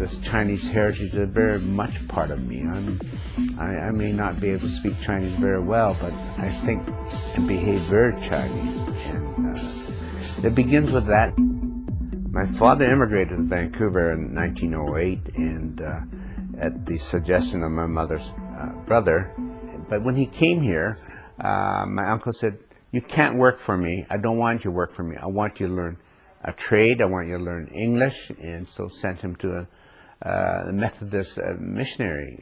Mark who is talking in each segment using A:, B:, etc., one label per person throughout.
A: this Chinese heritage is very much part of me. I may not be able to speak Chinese very well, but I think and behave very Chinese. And it begins with that. My father immigrated to Vancouver in 1908, and at the suggestion of my mother's brother. But when he came here, my uncle said, "You can't work for me. I don't want you to work for me. I want you to learn a trade. I want you to learn English," and so sent him to a Methodist missionary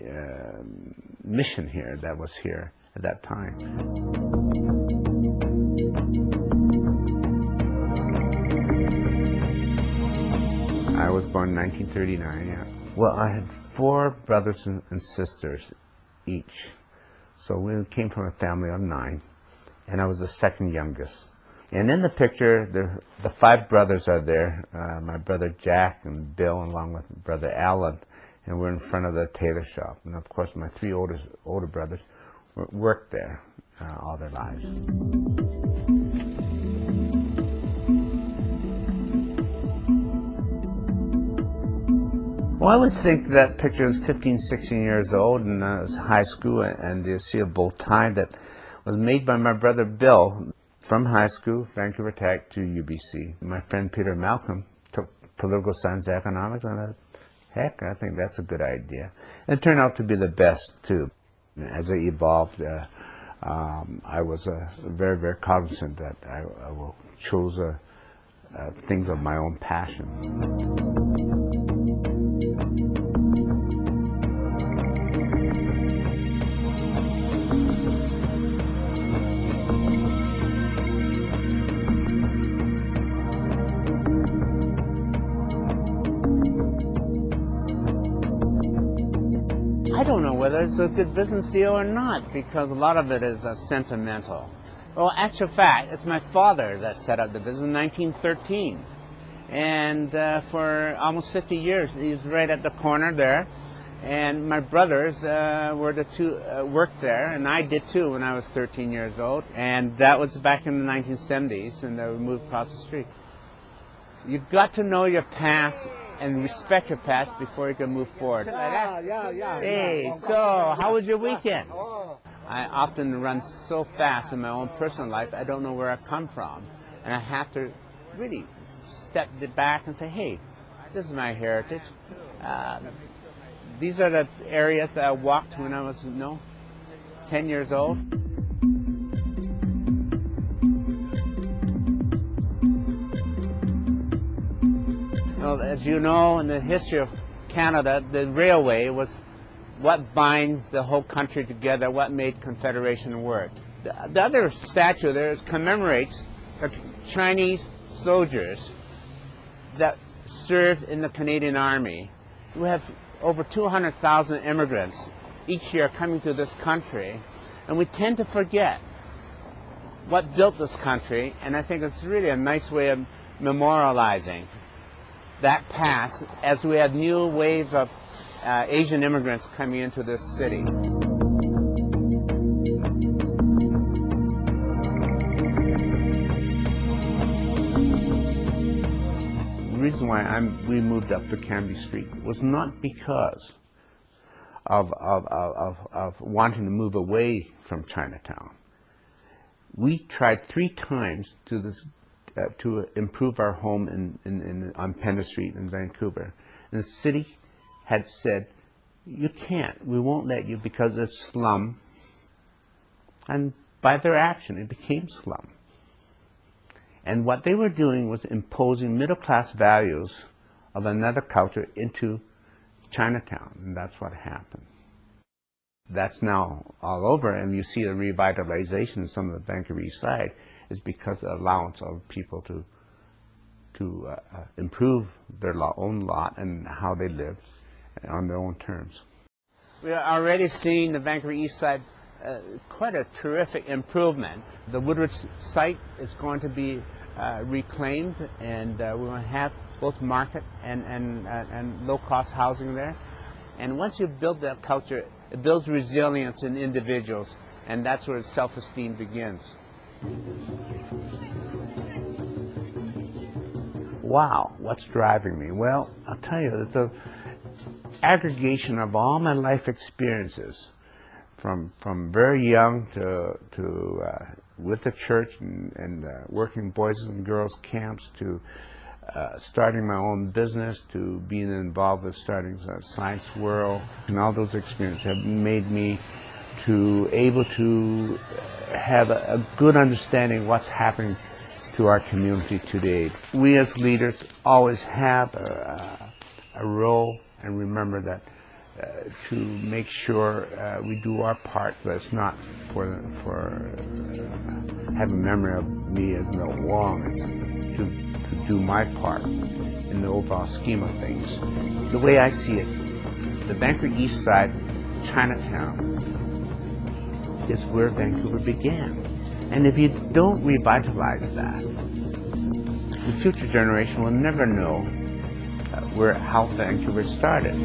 A: mission here that was here at that time. I was born in 1939, yeah. Well, I had 4 brothers and sisters each. So we came from a family of 9, and I was the second youngest. And in the picture, the 5 brothers are there, my brother Jack and Bill, along with brother Alan, and we're in front of the tailor shop. And of course, my 3 older brothers worked there all their lives. Well, I would think that picture was 15, 16 years old, and I was high school, and you see a bow tie that was made by my brother Bill from high school, Vancouver Tech, to UBC. My friend Peter Malcolm took political science economics, and I thought, heck, I think that's a good idea. And it turned out to be the best, too. As I evolved, I was very, very cognizant that I chose things of my own passion. I don't know whether it's a good business deal or not, because a lot of it is sentimental. Well, actual fact, it's my father that set up the business in 1913. And for almost 50 years, he's right at the corner there. And my brothers were the 2 worked there, and I did too when I was 13 years old. And that was back in the 1970s, and we moved across the street. You've got to know your past and respect your past before you can move forward.
B: Yeah.
A: Hey, so how was your weekend? I often run so fast in my own personal life, I don't know where I come from. And I have to really step back and say, hey, this is my heritage. These are the areas that I walked when I was, 10 years old. Well, as you know, in the history of Canada, the railway was what binds the whole country together, what made Confederation work. The other statue there commemorates the Chinese soldiers that served in the Canadian Army. We have over 200,000 immigrants each year coming to this country, and we tend to forget what built this country, and I think it's really a nice way of memorializing that past as we have new waves of Asian immigrants coming into this city. The reason why we moved up to Cambie Street was not because of wanting to move away from Chinatown. We tried 3 times to improve our home on Pender Street in Vancouver. And the city had said, you can't, we won't let you because it's slum. And by their action, it became slum. And what they were doing was imposing middle-class values of another culture into Chinatown, and that's what happened. That's now all over, and you see the revitalization in some of the Vancouver East Side is because of the allowance of people to improve their own lot and how they live on their own terms. We are already seeing the Vancouver East Side quite a terrific improvement. The Woodridge site is going to be reclaimed, and we're going to have both market and low-cost housing there. And once you build that culture, it builds resilience in individuals, and that's where self-esteem begins. Wow, what's driving me? Well, I'll tell you, aggregation of all my life experiences, from very young to with the church and working boys and girls camps, to starting my own business, to being involved with starting Science World, and all those experiences have made me able to have a good understanding of what's happening to our community today. We as leaders always have a role, and remember that to make sure we do our part, but it's not for have a memory of me as Milton Wong. It's to do my part in the overall scheme of things. The way I see it, the Vancouver East Side, Chinatown, is where Vancouver began. And if you don't revitalize that, the future generation will never know how Vancouver started.